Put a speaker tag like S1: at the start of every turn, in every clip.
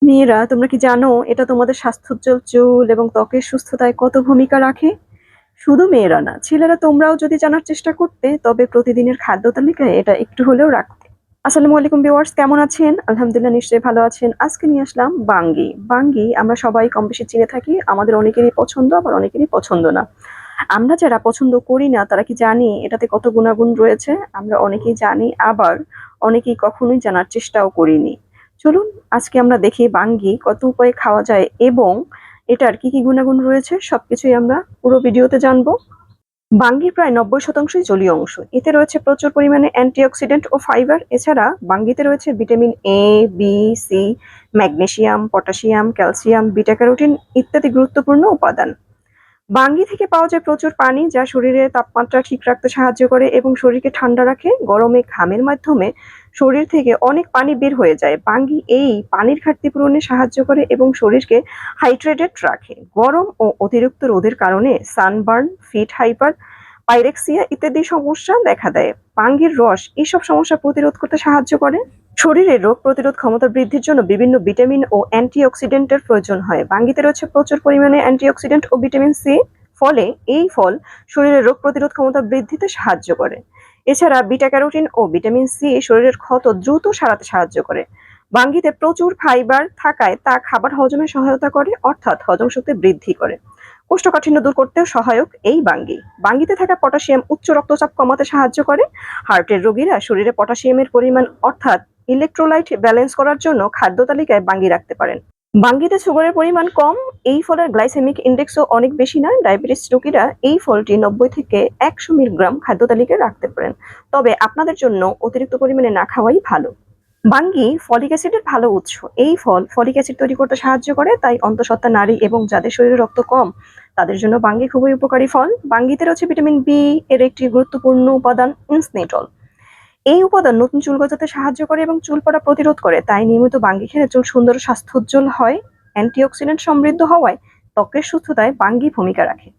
S1: মেয়েরা তোমরা কি জানো এটা তোমাদের স্বাস্থ্যোজ্জ্বল চুল এবং ত্বকের সুস্থতায় কত ভূমিকা রাখে? শুধু মেয়েরা না, ছেলেরা তোমরাও যদি জানার চেষ্টা করতে তবে প্রতিদিনের খাদ্য তালিকায় এটা একটু হলেও রাখতে। আসসালামু আলাইকুম ভিউয়ার্স, কেমন আছেন? আলহামদুলিল্লাহ, নিশ্চয়ই ভালো আছেন। আজকে নিয়ে আসলাম বাঙ্গি। বাঙ্গি আমরা সবাই কম বেশি চিনে থাকি, আমাদের অনেকেরই পছন্দ আবার অনেকেরই পছন্দ না। আমরা যারা পছন্দ করি না তারা কি জানি এটাতে কত গুণাগুণ রয়েছে? আমরা অনেকেই জানি, আবার অনেকেই কখনোই জানার চেষ্টাও করিনি। চলুন আজকে আমরা দেখি বাঙ্গি কত উপায়ে খাওয়া যায় এবং এটার কি কি গুণাগুণ রয়েছে সবকিছুই আমরা পুরো ভিডিওতে জানবো। বাঙ্গির প্রায় 90% জলীয় অংশ। এতে রয়েছে প্রচুর পরিমাণে অ্যান্টিঅক্সিডেন্ট ও ফাইবার। এছাড়া বাঙ্গিতে রয়েছে vitamin A, B, C, magnesium, potassium, calcium, beta carotene ইত্যাদি গুরুত্বপূর্ণ উপাদান। বাঙ্গি থেকে পাওয়া যায় প্রচুর পানি, যা শরীরের তাপমাত্রা ঠিক রাখতে সাহায্য করে এবং শরীরকে ঠান্ডা রাখে। গরমে ঘামের মাধ্যমে শরীর থেকে অনেক পানি বের হয়ে যায়। বাঙ্গি এই পানির ঘাটতি পূরণে সাহায্য করে এবং শরীরকে হাইড্রেটেড রাখে। গরম ও অতিরিক্ত রোদের কারণে সানবার্ন, ফিট হাইপার, পাইরেক্সিয়া ইত্যাদি সমস্যা দেখা দেয়। বাঙ্গির রস এইসব সমস্যা প্রতিরোধ করতে সাহায্য করে। শরীরের রোগ প্রতিরোধ ক্ষমতা বৃদ্ধির জন্য বিভিন্ন ভিটামিন ও অ্যান্টিঅক্সিডেন্টের প্রয়োজন হয়। বাঙ্গিতে রয়েছে প্রচুর পরিমাণে অ্যান্টিঅক্সিডেন্ট ও ভিটামিন সি। ফলে এই ফল শরীরের রোগ প্রতিরোধ ক্ষমতা বৃদ্ধিতে সাহায্য করে। এছাড়া বিটা ক্যারোটিন ও ভিটামিন সি শরীরের ক্ষত দ্রুত সারাতে সাহায্য করে। বাঙ্গিতে প্রচুর ফাইবার থাকায় তা খাবার হজমে সহায়তা করে, অর্থাৎ হজম শক্তি বৃদ্ধি করে। কোষ্ঠকাঠিন্য দূর করতেও সহায়ক এই বাঙ্গি। বাঙ্গিতে থাকা পটাশিয়াম উচ্চ রক্তচাপ কমাতে সাহায্য করে। হার্টের রোগীরা শরীরে পটাশিয়ামের পরিমাণ অর্থাৎ ইলেকট্রোলাইট ব্যালেন্স করার জন্য খাদ্য তালিকায় বাঙ্গি রাখতে পারেন। বাঙ্গিতে সুগারের পরিমাণ কম, এই ফলের গ্লাইসেমিক ইন্ডেক্সও অনেক বেশি না। ডায়াবেটিস রোগীরা এই ফলটি 90 থেকে 100 মিলিগ্রাম খাদ্য তালিকায় রাখতে পারেন, তবে আপনাদের জন্য অতিরিক্ত পরিমাণে না খাওয়াই ভালো। বাঙ্গি ফলিক অ্যাসিডের ভালো উৎস। এই ফল ফলিক অ্যাসিড তৈরি করতে সাহায্য করে, তাই অন্তঃসত্ত্বা নারী এবং যাদের শরীরে রক্ত কম তাদের জন্য বাঙ্গি খুবই উপকারী ফল। বাঙ্গিতে রয়েছে ভিটামিন বি এর একটি গুরুত্বপূর্ণ উপাদান ইনসনেটল। এই উপাদান নতুন চুল গজাতে সাহায্য করে এবং চুল পড়া প্রতিরোধ করে, তাই নিয়মিত বাঙ্গি খেলে চুল সুন্দর ও স্বাস্থ্যোজ্জ্বল হয়। অ্যান্টিঅক্সিডেন্ট সমৃদ্ধ হওয়ায় ত্বকের সুস্থতায় বাঙ্গি ভূমিকা রাখে।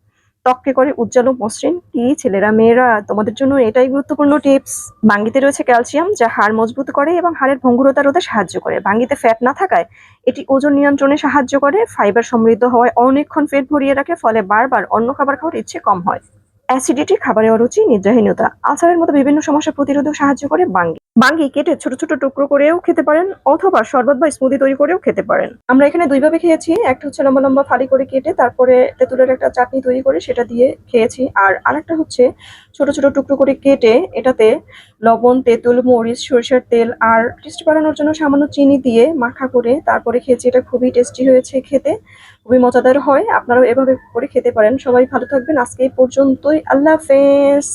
S1: ত্বককে করে উজ্জ্বল ও মসৃণ। কি ছেলেরা মেয়েরা, তোমাদের জন্য এটাই গুরুত্বপূর্ণ টিপস। বাঙ্গিতে রয়েছে ক্যালসিয়াম, যা হাড় মজবুত করে এবং হাড়ের ভঙ্গুরতা রোধে সাহায্য করে। বাঙ্গিতে ফ্যাট না থাকায় এটি ওজন নিয়ন্ত্রণে সাহায্য করে। ফাইবার সমৃদ্ধ হওয়ায় অনেকক্ষণ পেট ভরিয়ে রাখে, ফলে বারবার অন্য খাবার খাওয়ার ইচ্ছে কম হয়। অ্যাসিডিটি, খাবারে অরুচি, নিদ্রাহীনতা, আলসারের মতো বিভিন্ন সমস্যা প্রতিরোধেও সাহায্য করে বাঙ্গি। বাঙ্গি কেটে ছোট ছোট টুকরো করেও খেতে পারেন, অথবা শরবত বা স্মুদি তৈরি করেও খেতে পারেন। আমরা এখানে দুইভাবে খেয়েছি, একটা হচ্ছে লম্বা লম্বা ফালি করে কেটে তারপরে তেঁতুলের একটা চাটনি তৈরি করে সেটা দিয়ে খেয়েছি, আর আরেকটা হচ্ছে ছোট ছোট টুকরো করে কেটে এটাতে লবণ, তেঁতুল, মরিচ, সরিষার তেল আর টেস্ট বাড়ানোর জন্য সামান্য চিনি দিয়ে মাখা করে তারপরে খেয়েছি। এটা খুবই টেস্টি হয়েছে খেতে, খুবই মজাদার হয়। আপনারাও এভাবে করে খেতে পারেন। সবাই ভালো থাকবেন। আজকে এই পর্যন্তই। আল্লাহ হাফেজ।